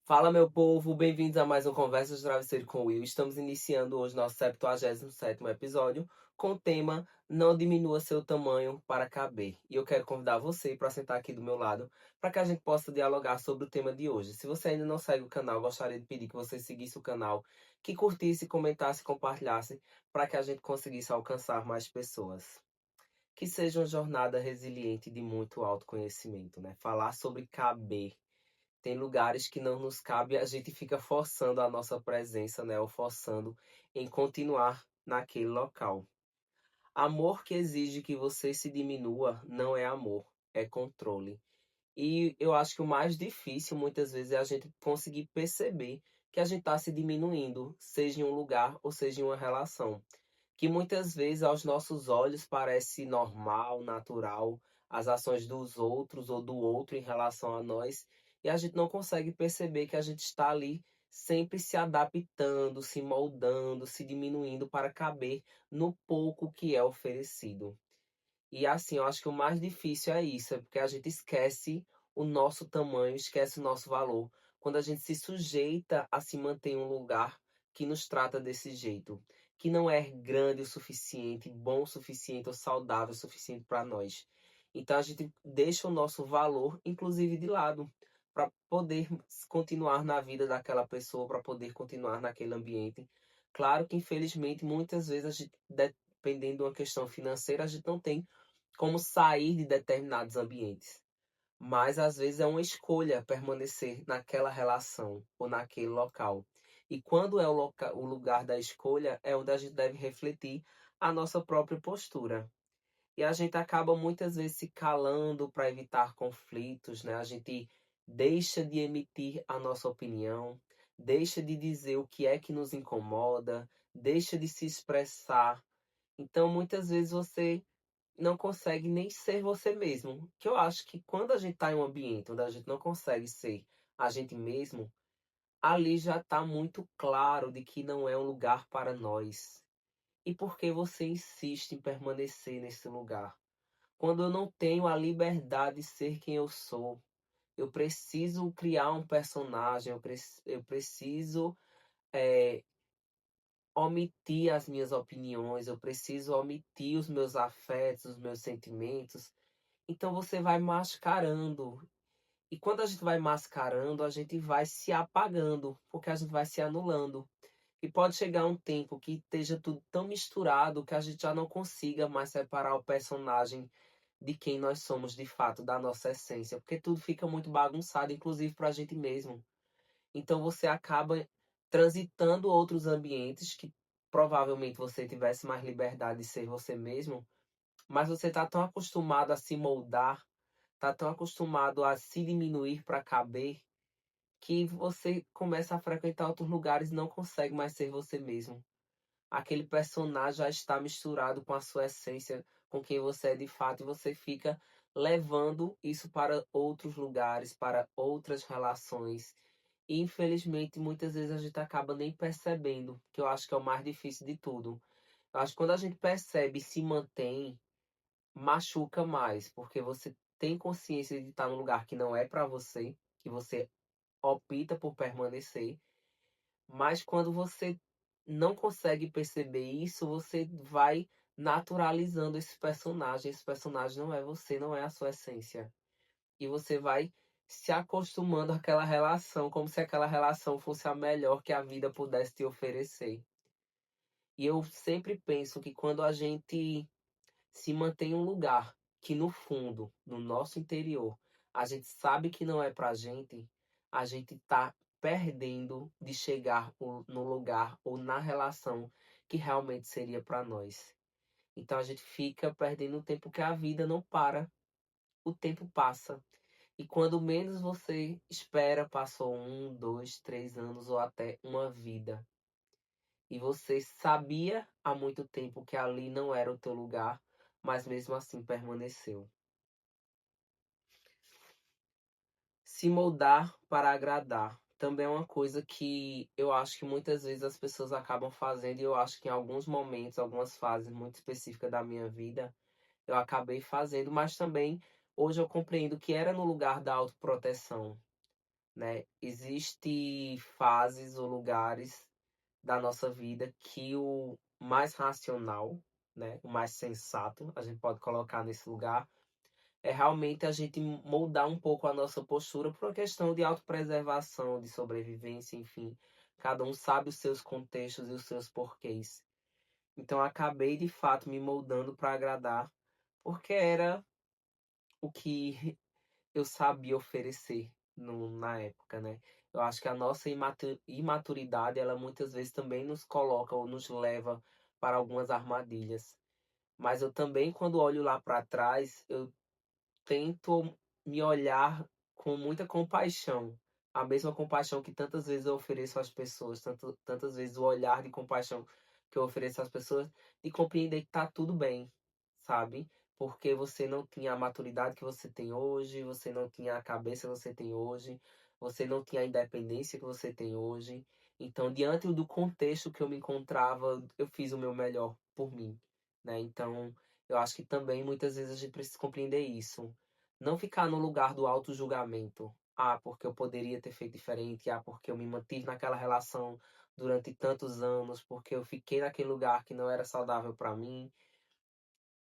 Fala, meu povo, bem-vindos a mais um Conversas de Travesseiro com o Will. Estamos iniciando hoje nosso 77º episódio com o tema Não diminua seu tamanho para caber. E eu quero convidar você para sentar aqui do meu lado para que a gente possa dialogar sobre o tema de hoje. Se você ainda não segue o canal, gostaria de pedir que você seguisse o canal, que curtisse, comentasse e compartilhasse para que a gente conseguisse alcançar mais pessoas. Que seja uma jornada resiliente de muito autoconhecimento, né? Falar sobre caber. Tem lugares que não nos cabe, a gente fica forçando a nossa presença, né? Ou forçando em continuar naquele local. Amor que exige que você se diminua não é amor, é controle. E eu acho que o mais difícil, muitas vezes, é a gente conseguir perceber que a gente está se diminuindo, seja em um lugar ou seja em uma relação. Que muitas vezes, aos nossos olhos, parece normal, natural, as ações dos outros ou do outro em relação a nós, e a gente não consegue perceber que a gente está ali sempre se adaptando, se moldando, se diminuindo para caber no pouco que é oferecido. E assim, eu acho que o mais difícil é isso, é porque a gente esquece o nosso tamanho, esquece o nosso valor, quando a gente se sujeita a se manter em um lugar que nos trata desse jeito, que não é grande o suficiente, bom o suficiente ou saudável o suficiente para nós. Então a gente deixa o nosso valor, inclusive, de lado, para poder continuar na vida daquela pessoa, para poder continuar naquele ambiente. Claro que, infelizmente, muitas vezes a gente, dependendo de uma questão financeira, a gente não tem como sair de determinados ambientes. Mas às vezes é uma escolha permanecer naquela relação ou naquele local. E quando é o lugar da escolha, é onde a gente deve refletir a nossa própria postura. E a gente acaba muitas vezes se calando para evitar conflitos, né? A gente deixa de emitir a nossa opinião, deixa de dizer o que é que nos incomoda, deixa de se expressar. Então, muitas vezes você não consegue nem ser você mesmo. Que eu acho que quando a gente está em um ambiente onde a gente não consegue ser a gente mesmo, ali já está muito claro de que não é um lugar para nós. E por que você insiste em permanecer nesse lugar? Quando eu não tenho a liberdade de ser quem eu sou, eu preciso criar um personagem, eu preciso é, omitir as minhas opiniões, eu preciso omitir os meus afetos, os meus sentimentos. Então você vai mascarando. E quando a gente vai mascarando, a gente vai se apagando, porque a gente vai se anulando. E pode chegar um tempo que esteja tudo tão misturado que a gente já não consiga mais separar o personagem de quem nós somos de fato, da nossa essência, porque tudo fica muito bagunçado, inclusive para a gente mesmo. Então você acaba transitando outros ambientes que provavelmente você tivesse mais liberdade de ser você mesmo, mas você está tão acostumado a se moldar, tá tão acostumado a se diminuir para caber, que você começa a frequentar outros lugares e não consegue mais ser você mesmo. Aquele personagem já está misturado com a sua essência, com quem você é de fato, e você fica levando isso para outros lugares, para outras relações. E infelizmente, muitas vezes a gente acaba nem percebendo, que eu acho que é o mais difícil de tudo. Eu acho que quando a gente percebe e se mantém, machuca mais, porque você tem consciência de estar num lugar que não é para você, que você opta por permanecer, mas quando você não consegue perceber isso, você vai naturalizando esse personagem. Esse personagem não é você, não é a sua essência. E você vai se acostumando àquela relação, como se aquela relação fosse a melhor que a vida pudesse te oferecer. E eu sempre penso que quando a gente se mantém em um lugar que no fundo, no nosso interior, a gente sabe que não é pra gente, a gente tá perdendo de chegar no lugar ou na relação que realmente seria para nós. Então a gente fica perdendo o tempo que a vida não para, o tempo passa. E quando menos você espera, passou 1, 2, 3 anos ou até uma vida. E você sabia há muito tempo que ali não era o teu lugar, mas mesmo assim permaneceu. Se moldar para agradar também é uma coisa que eu acho que muitas vezes as pessoas acabam fazendo, e eu acho que em alguns momentos, algumas fases muito específicas da minha vida, eu acabei fazendo, mas também hoje eu compreendo que era no lugar da autoproteção. né? Existem fases ou lugares da nossa vida que o mais racional, né, o mais sensato, a gente pode colocar nesse lugar, é realmente a gente moldar um pouco a nossa postura por uma questão de autopreservação, de sobrevivência, enfim. Cada um sabe os seus contextos e os seus porquês. Então acabei de fato me moldando para agradar, porque era o que eu sabia oferecer na época, né? Eu acho que a nossa imaturidade, ela muitas vezes também nos coloca ou nos leva para algumas armadilhas. Mas eu também, quando olho lá para trás, eu tento me olhar com muita compaixão. A mesma compaixão que tantas vezes eu ofereço às pessoas, tantas vezes o olhar de compaixão que eu ofereço às pessoas, de compreender que tá tudo bem, sabe? Porque você não tinha a maturidade que você tem hoje, você não tinha a cabeça que você tem hoje, você não tinha a independência que você tem hoje. Então, diante do contexto que eu me encontrava, eu fiz o meu melhor por mim, né? Então, eu acho que também muitas vezes a gente precisa compreender isso. Não ficar no lugar do auto-julgamento. Ah, porque eu poderia ter feito diferente. Ah, porque eu me mantive naquela relação durante tantos anos. Porque eu fiquei naquele lugar que não era saudável para mim.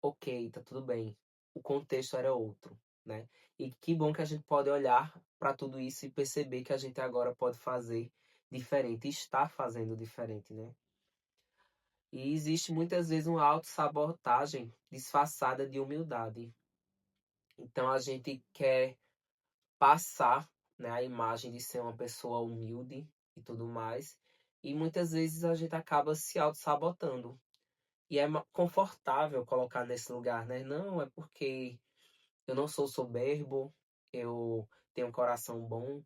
Ok, tá tudo bem. O contexto era outro, né? E que bom que a gente pode olhar para tudo isso e perceber que a gente agora pode fazer diferente. E está fazendo diferente, né? E existe muitas vezes uma autossabotagem disfarçada de humildade. Então a gente quer passar, né, a imagem de ser uma pessoa humilde e tudo mais. E muitas vezes a gente acaba se auto-sabotando. E é confortável colocar nesse lugar, né? Não, é porque eu não sou soberbo, eu tenho um coração bom,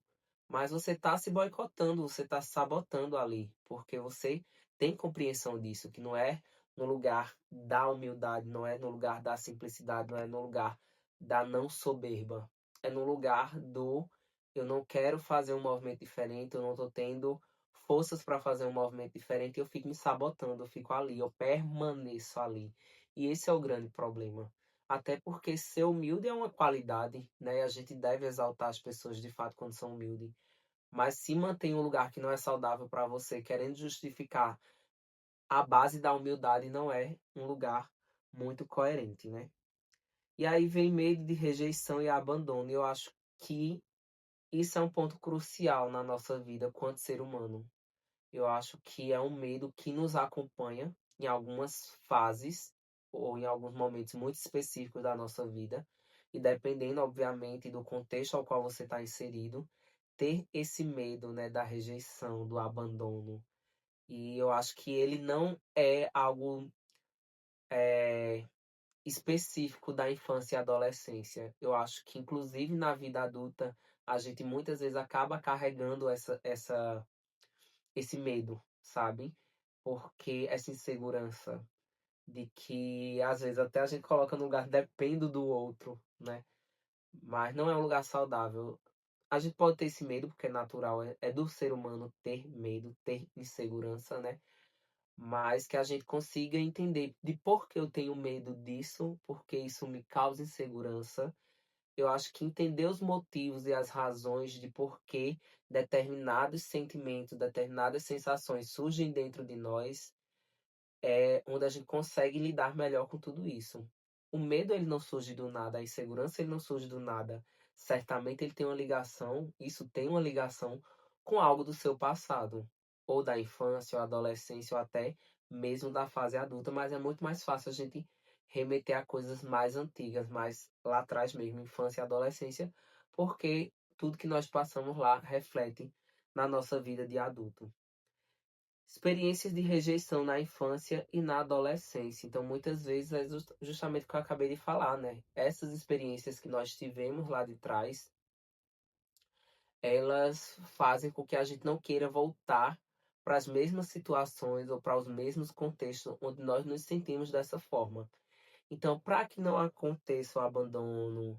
mas você está se boicotando, você está sabotando ali, porque você tem compreensão disso, que não é no lugar da humildade, não é no lugar da simplicidade, não é no lugar da não soberba, é no lugar do eu não quero fazer um movimento diferente, eu não estou tendo forças para fazer um movimento diferente, eu fico me sabotando, eu fico ali, eu permaneço ali. E esse é o grande problema. Até porque ser humilde é uma qualidade, né? A gente deve exaltar as pessoas de fato quando são humildes. Mas se mantém um lugar que não é saudável para você, querendo justificar a base da humildade, não é um lugar muito coerente, né? E aí vem medo de rejeição e abandono. E eu acho que isso é um ponto crucial na nossa vida quanto ser humano. Eu acho que é um medo que nos acompanha em algumas fases ou em alguns momentos muito específicos da nossa vida. E dependendo, obviamente, do contexto ao qual você está inserido, ter esse medo, né, da rejeição, do abandono. E eu acho que ele não é algo específico da infância e adolescência. Eu acho que, inclusive, na vida adulta, a gente muitas vezes acaba carregando esse medo, sabe? Porque essa insegurança de que às vezes até a gente coloca no lugar dependo do outro, né? Mas não é um lugar saudável. A gente pode ter esse medo, porque é natural, é do ser humano ter medo, ter insegurança, né? Mas que a gente consiga entender de por que eu tenho medo disso, porque isso me causa insegurança. Eu acho que entender os motivos e as razões de por que determinados sentimentos, determinadas sensações surgem dentro de nós é onde a gente consegue lidar melhor com tudo isso. O medo ele não surge do nada, a insegurança ele não surge do nada. Certamente ele tem uma ligação, isso tem uma ligação com algo do seu passado, ou da infância, ou adolescência, ou até mesmo da fase adulta, mas é muito mais fácil a gente remeter a coisas mais antigas, mais lá atrás mesmo, infância e adolescência, porque tudo que nós passamos lá reflete na nossa vida de adulto. Experiências de rejeição na infância e na adolescência. Então, muitas vezes é justamente o que eu acabei de falar, né? Essas experiências que nós tivemos lá de trás, elas fazem com que a gente não queira voltar para as mesmas situações ou para os mesmos contextos onde nós nos sentimos dessa forma. Então, para que não aconteça o abandono,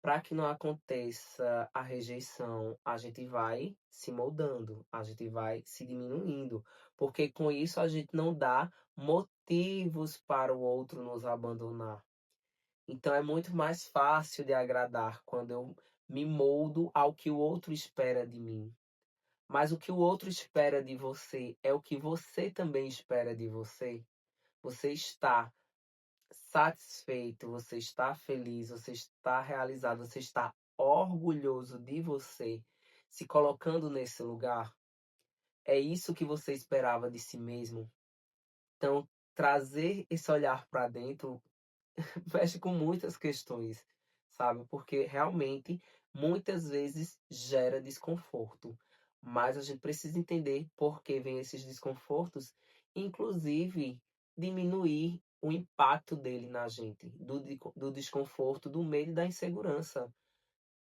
para que não aconteça a rejeição, a gente vai se moldando, a gente vai se diminuindo, porque com isso a gente não dá motivos para o outro nos abandonar. Então, é muito mais fácil de agradar quando eu me moldo ao que o outro espera de mim. Mas o que o outro espera de você é o que você também espera de você. Você está satisfeito, você está feliz, você está realizado, você está orgulhoso de você, se colocando nesse lugar. É isso que você esperava de si mesmo. Então, trazer esse olhar para dentro mexe com muitas questões, sabe? Porque realmente muitas vezes gera desconforto. Mas a gente precisa entender por que vem esses desconfortos, inclusive diminuir o impacto dele na gente, do desconforto, do medo e da insegurança.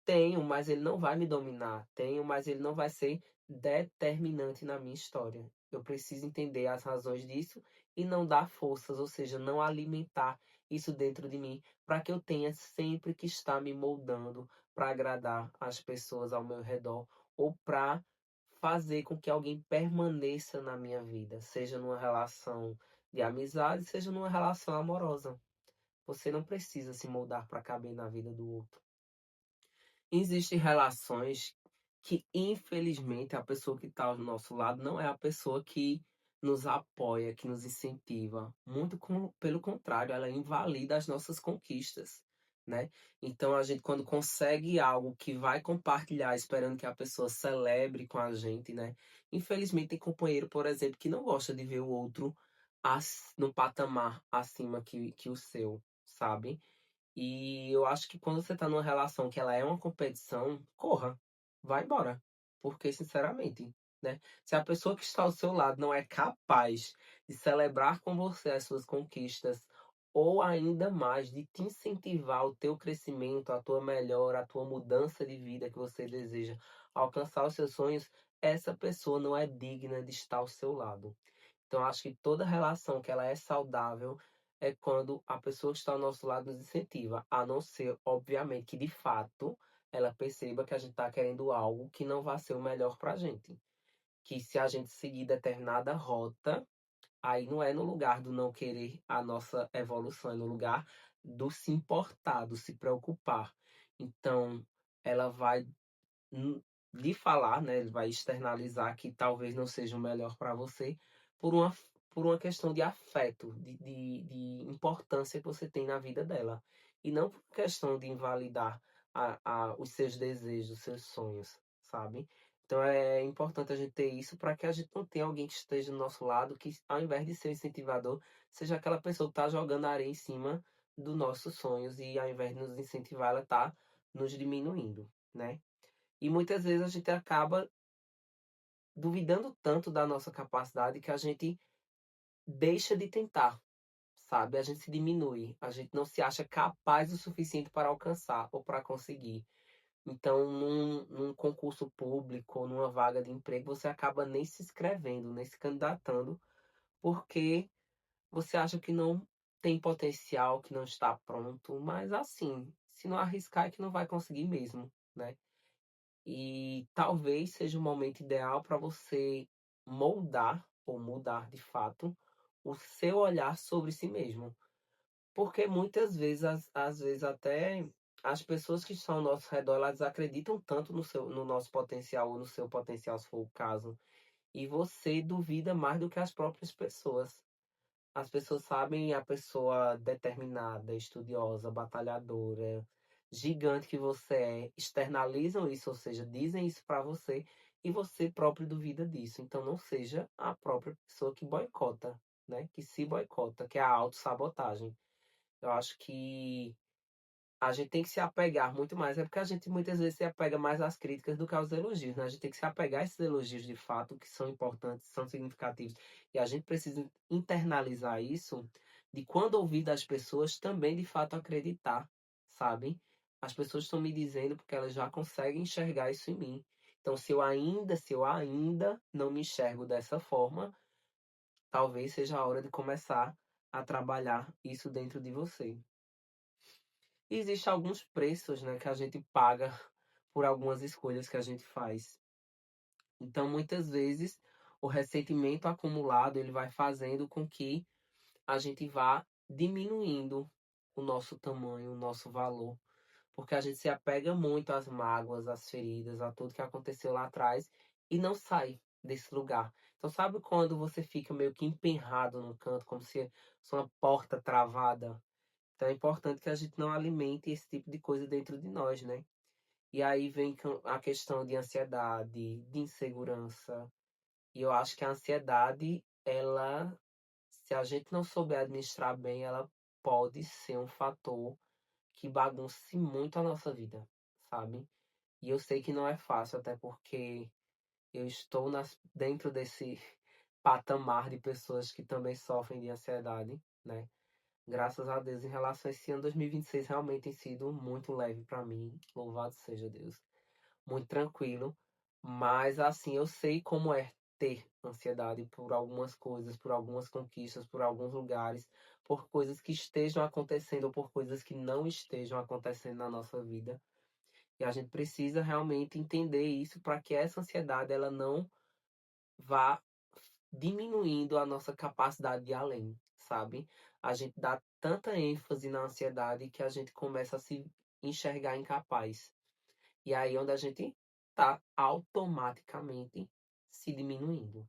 Tenho, mas ele não vai me dominar. Tenho, mas ele não vai ser determinante na minha história. Eu preciso entender as razões disso e não dar forças, ou seja, não alimentar isso dentro de mim, para que eu tenha sempre que estar me moldando para agradar as pessoas ao meu redor ou para fazer com que alguém permaneça na minha vida, seja numa relação de amizade, seja numa relação amorosa. Você não precisa se moldar para caber na vida do outro. Existem relações que, infelizmente, a pessoa que está ao nosso lado não é a pessoa que nos apoia, que nos incentiva. Pelo contrário, ela invalida as nossas conquistas, né? Então, a gente, quando consegue algo que vai compartilhar, esperando que a pessoa celebre com a gente, né? Infelizmente, tem companheiro, por exemplo, que não gosta de ver o outro no patamar acima que o seu, sabe? E eu acho que quando você tá numa relação que ela é uma competição, corra, vai embora. Porque, sinceramente, né? Se a pessoa que está ao seu lado não é capaz de celebrar com você as suas conquistas, ou ainda mais de te incentivar o teu crescimento, a tua melhora, a tua mudança de vida que você deseja, alcançar os seus sonhos, essa pessoa não é digna de estar ao seu lado. Então, acho que toda relação que ela é saudável é quando a pessoa que está ao nosso lado nos incentiva, a não ser, obviamente, que de fato ela perceba que a gente está querendo algo que não vai ser o melhor para a gente. Que se a gente seguir determinada rota, aí não é no lugar do não querer a nossa evolução, é no lugar do se importar, do se preocupar. Então, ela vai de falar, né? Ele vai externalizar que talvez não seja o melhor para você por uma, por uma questão de afeto, de importância que você tem na vida dela. E não por questão de invalidar os seus desejos, os seus sonhos, sabe? Então é importante a gente ter isso para que a gente não tenha alguém que esteja do nosso lado, que ao invés de ser um incentivador, seja aquela pessoa que está jogando areia em cima dos nossos sonhos e ao invés de nos incentivar, ela está nos diminuindo, né? E muitas vezes a gente acaba duvidando tanto da nossa capacidade que a gente deixa de tentar, sabe? A gente se diminui, a gente não se acha capaz o suficiente para alcançar ou para conseguir. Então, num concurso público ou numa vaga de emprego, você acaba nem se inscrevendo, nem se candidatando, porque você acha que não tem potencial, que não está pronto. Mas assim, se não arriscar, é que não vai conseguir mesmo, né? E talvez seja o momento ideal para você moldar ou mudar de fato o seu olhar sobre si mesmo. Porque muitas vezes, às vezes até as pessoas que estão ao nosso redor, elas acreditam tanto no nosso potencial ou no seu potencial, se for o caso, e você duvida mais do que as próprias pessoas. As pessoas sabem a pessoa determinada, estudiosa, batalhadora, gigante que você é, externalizam isso, ou seja, dizem isso para você e você próprio duvida disso. Então não seja a própria pessoa que boicota, né? Que se boicota, que é a autossabotagem. Eu acho que a gente tem que se apegar muito mais. É porque a gente muitas vezes se apega mais às críticas do que aos elogios, né? A gente tem que se apegar a esses elogios de fato, que são importantes, são significativos. E a gente precisa internalizar isso de quando ouvir das pessoas também de fato acreditar, sabe? As pessoas estão me dizendo porque elas já conseguem enxergar isso em mim. Então, se eu ainda não me enxergo dessa forma, talvez seja a hora de começar a trabalhar isso dentro de você. Existem alguns preços, né, que a gente paga por algumas escolhas que a gente faz. Então, muitas vezes, o ressentimento acumulado, ele vai fazendo com que a gente vá diminuindo o nosso tamanho, o nosso valor. Porque a gente se apega muito às mágoas, às feridas, a tudo que aconteceu lá atrás e não sai desse lugar. Então, sabe quando você fica meio que emperrado num canto, como se fosse uma porta travada? Então, é importante que a gente não alimente esse tipo de coisa dentro de nós, né? E aí vem a questão de ansiedade, de insegurança. E eu acho que a ansiedade, ela, se a gente não souber administrar bem, ela pode ser um fator que bagunce muito a nossa vida, sabe? E eu sei que não é fácil, até porque eu estou dentro desse patamar de pessoas que também sofrem de ansiedade, né? Graças a Deus, em relação a esse ano 2026, realmente tem sido muito leve para mim. Louvado seja Deus. Muito tranquilo. Mas, assim, eu sei como é ter ansiedade por algumas coisas, por algumas conquistas, por alguns lugares, por coisas que estejam acontecendo ou por coisas que não estejam acontecendo na nossa vida. E a gente precisa realmente entender isso para que essa ansiedade ela não vá diminuindo a nossa capacidade de ir além, sabe? A gente dá tanta ênfase na ansiedade que a gente começa a se enxergar incapaz. E aí onde a gente tá automaticamente se diminuindo.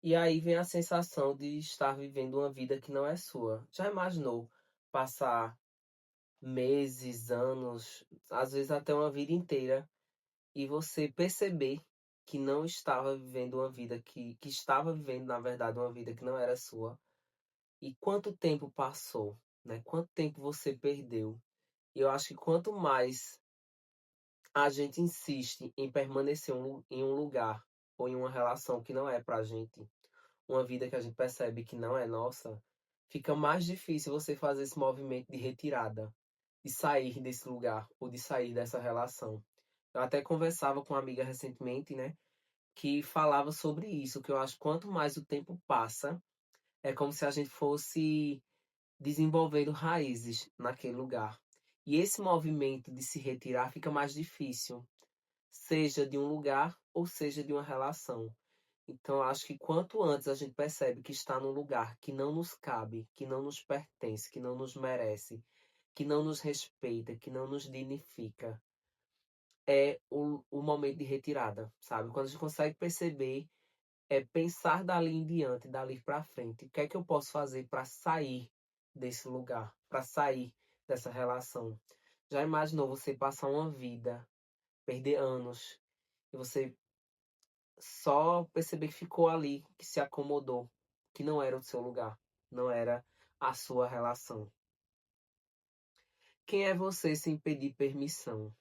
E aí vem a sensação de estar vivendo uma vida que não é sua. Já imaginou passar meses, anos, às vezes até uma vida inteira e você perceber que não estava vivendo uma vida que estava vivendo, na verdade, uma vida que não era sua. E quanto tempo passou, né? Quanto tempo você perdeu? E eu acho que quanto mais a gente insiste em permanecer em um lugar ou em uma relação que não é pra gente, uma vida que a gente percebe que não é nossa, fica mais difícil você fazer esse movimento de retirada, de sair desse lugar ou de sair dessa relação. Eu até conversava com uma amiga recentemente, né, que falava sobre isso, que eu acho que quanto mais o tempo passa, é como se a gente fosse desenvolvendo raízes naquele lugar. E esse movimento de se retirar fica mais difícil, seja de um lugar ou seja de uma relação. Então, eu acho que quanto antes a gente percebe que está num lugar que não nos cabe, que não nos pertence, que não nos merece, que não nos respeita, que não nos dignifica, é o momento de retirada, sabe? Quando a gente consegue perceber, é pensar dali em diante, dali para frente, o que é que eu posso fazer para sair desse lugar, para sair dessa relação? Já imaginou você passar uma vida, perder anos, e você só perceber que ficou ali, que se acomodou, que não era o seu lugar, não era a sua relação. Quem é você sem pedir permissão?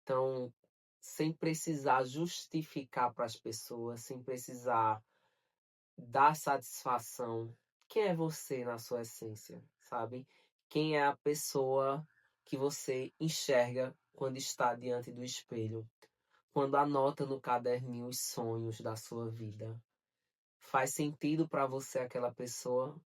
Então, sem precisar justificar para as pessoas, sem precisar dar satisfação. Quem é você na sua essência, sabe? Quem é a pessoa que você enxerga quando está diante do espelho, quando anota no caderninho os sonhos da sua vida? Faz sentido para você aquela pessoa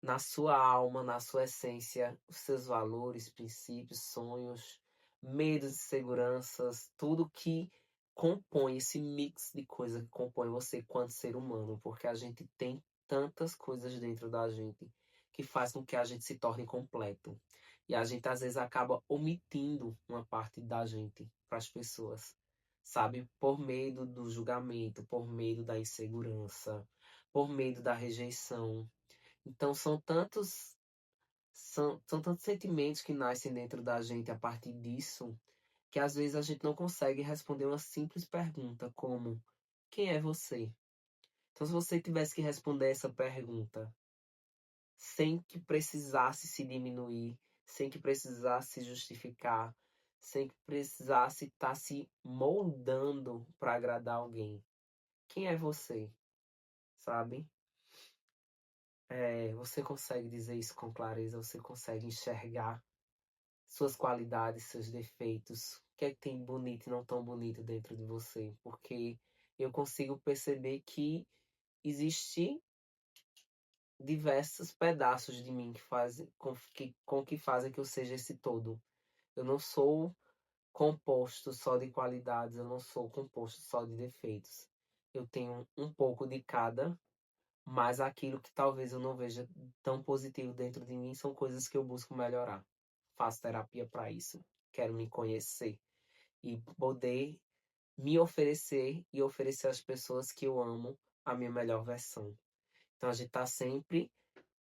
na sua alma, na sua essência, os seus valores, princípios, sonhos, medos e seguranças, tudo que compõe esse mix de coisas que compõe você quanto ser humano, porque a gente tem tantas coisas dentro da gente que faz com que a gente se torne completo. E a gente às vezes acaba omitindo uma parte da gente para as pessoas, sabe? Por medo do julgamento, por medo da insegurança, por medo da rejeição. Então são tantos sentimentos que nascem dentro da gente a partir disso, que às vezes a gente não consegue responder uma simples pergunta como: quem é você? Então, se você tivesse que responder essa pergunta sem que precisasse se diminuir, sem que precisasse se justificar, sem que precisasse estar se moldando para agradar alguém, quem é você? Sabe? Você consegue dizer isso com clareza, você consegue enxergar suas qualidades, seus defeitos, o que é que tem bonito e não tão bonito dentro de você, porque eu consigo perceber que existem diversos pedaços de mim que fazem com que fazem que eu seja esse todo. Eu não sou composto só de qualidades, eu não sou composto só de defeitos. Eu tenho um pouco de cada, mas aquilo que talvez eu não veja tão positivo dentro de mim são coisas que eu busco melhorar. faço terapia para isso. Quero me conhecer e poder me oferecer e oferecer às pessoas que eu amo a minha melhor versão. Então a gente está sempre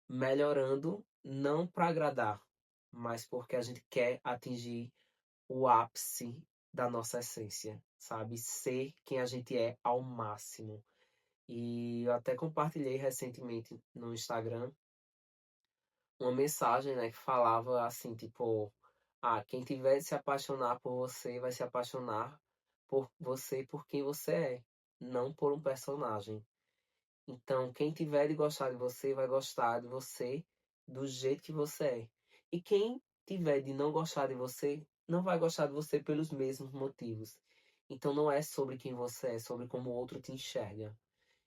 melhorando, não para agradar, mas porque a gente quer atingir o ápice da nossa essência, sabe? Ser quem a gente é ao máximo. E eu até compartilhei recentemente no Instagram uma mensagem, né, que falava assim, tipo, quem tiver de se apaixonar por você vai se apaixonar por você por quem você é, não por um personagem. Então, quem tiver de gostar de você vai gostar de você do jeito que você é. E quem tiver de não gostar de você, não vai gostar de você pelos mesmos motivos. Então, não é sobre quem você é, é sobre como o outro te enxerga.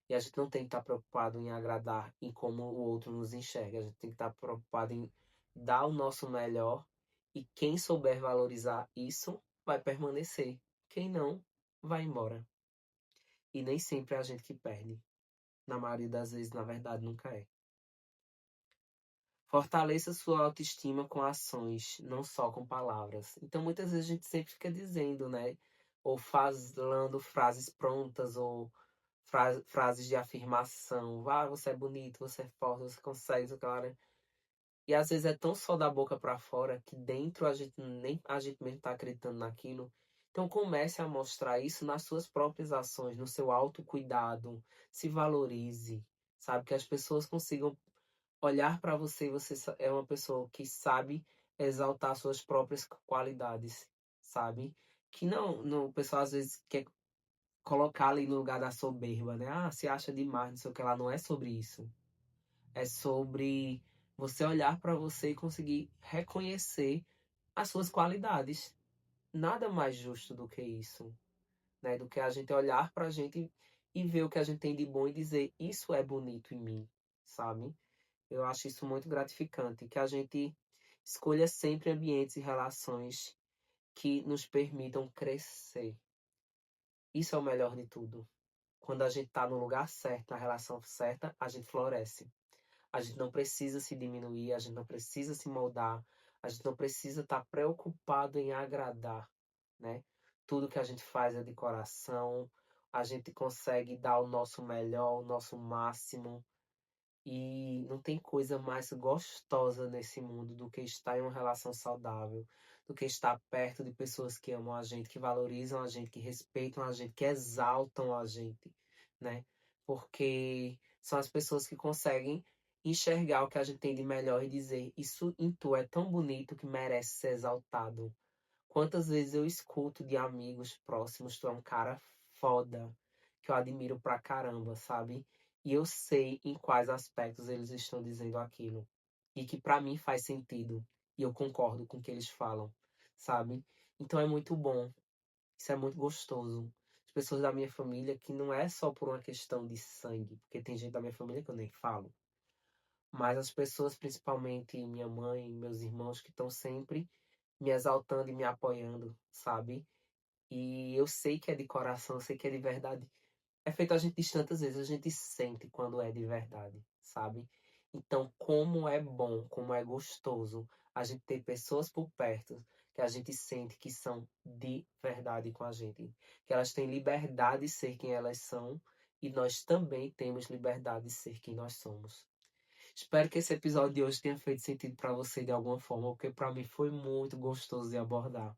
E a gente não tem que estar preocupado em agradar em como o outro nos enxerga. A gente tem que estar preocupado em dar o nosso melhor. E quem souber valorizar isso vai permanecer. Quem não, vai embora. E nem sempre é a gente que perde. Na maioria das vezes, na verdade, nunca é. Fortaleça sua autoestima com ações, não só com palavras. Então, muitas vezes a gente sempre fica dizendo, né? Ou falando frases prontas, ou frases de afirmação. Você é bonito, você é forte, você consegue, cara. E às vezes é tão só da boca para fora que dentro a gente nem a gente mesmo tá acreditando naquilo. Então comece a mostrar isso nas suas próprias ações, no seu autocuidado. Se valorize, sabe? Que as pessoas consigam olhar para você e você é uma pessoa que sabe exaltar suas próprias qualidades, sabe? Que não, o pessoal às vezes quer colocar ali no lugar da soberba, né? Se acha demais, não sei o que lá. Não é sobre isso. É sobre você olhar para você e conseguir reconhecer as suas qualidades. Nada mais justo do que isso, né? Do que a gente olhar para a gente e ver o que a gente tem de bom e dizer, isso é bonito em mim, sabe? Eu acho isso muito gratificante, que a gente escolha sempre ambientes e relações que nos permitam crescer. Isso é o melhor de tudo. Quando a gente está no lugar certo, na relação certa, a gente floresce. A gente não precisa se diminuir, a gente não precisa se moldar, a gente não precisa estar preocupado em agradar, né? Tudo que a gente faz é de coração, a gente consegue dar o nosso melhor, o nosso máximo. E não tem coisa mais gostosa nesse mundo do que estar em uma relação saudável, do que estar perto de pessoas que amam a gente, que valorizam a gente, que respeitam a gente, que exaltam a gente, né? Porque são as pessoas que conseguem enxergar o que a gente tem de melhor e dizer: Isso em tu é tão bonito que merece ser exaltado. Quantas vezes eu escuto de amigos próximos, tu é um cara foda, que eu admiro pra caramba, sabe? E eu sei em quais aspectos eles estão dizendo aquilo. E que pra mim faz sentido. E eu concordo com o que eles falam, sabe? Então é muito bom. Isso é muito gostoso. As pessoas da minha família, que não é só por uma questão de sangue, porque tem gente da minha família que eu nem falo, mas as pessoas, principalmente minha mãe, meus irmãos, que estão sempre me exaltando e me apoiando, sabe? E eu sei que é de coração, eu sei que é de verdade. É feito a gente diz tantas vezes, a gente sente quando é de verdade, sabe? Então, como é bom, como é gostoso a gente ter pessoas por perto que a gente sente que são de verdade com a gente, que elas têm liberdade de ser quem elas são e nós também temos liberdade de ser quem nós somos. Espero que esse episódio de hoje tenha feito sentido para você de alguma forma, porque para mim foi muito gostoso de abordar.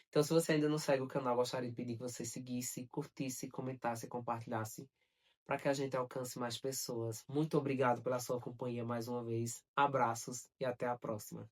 Então, se você ainda não segue o canal, gostaria de pedir que você seguisse, curtisse, comentasse e compartilhasse para que a gente alcance mais pessoas. Muito obrigado pela sua companhia mais uma vez. Abraços e até a próxima.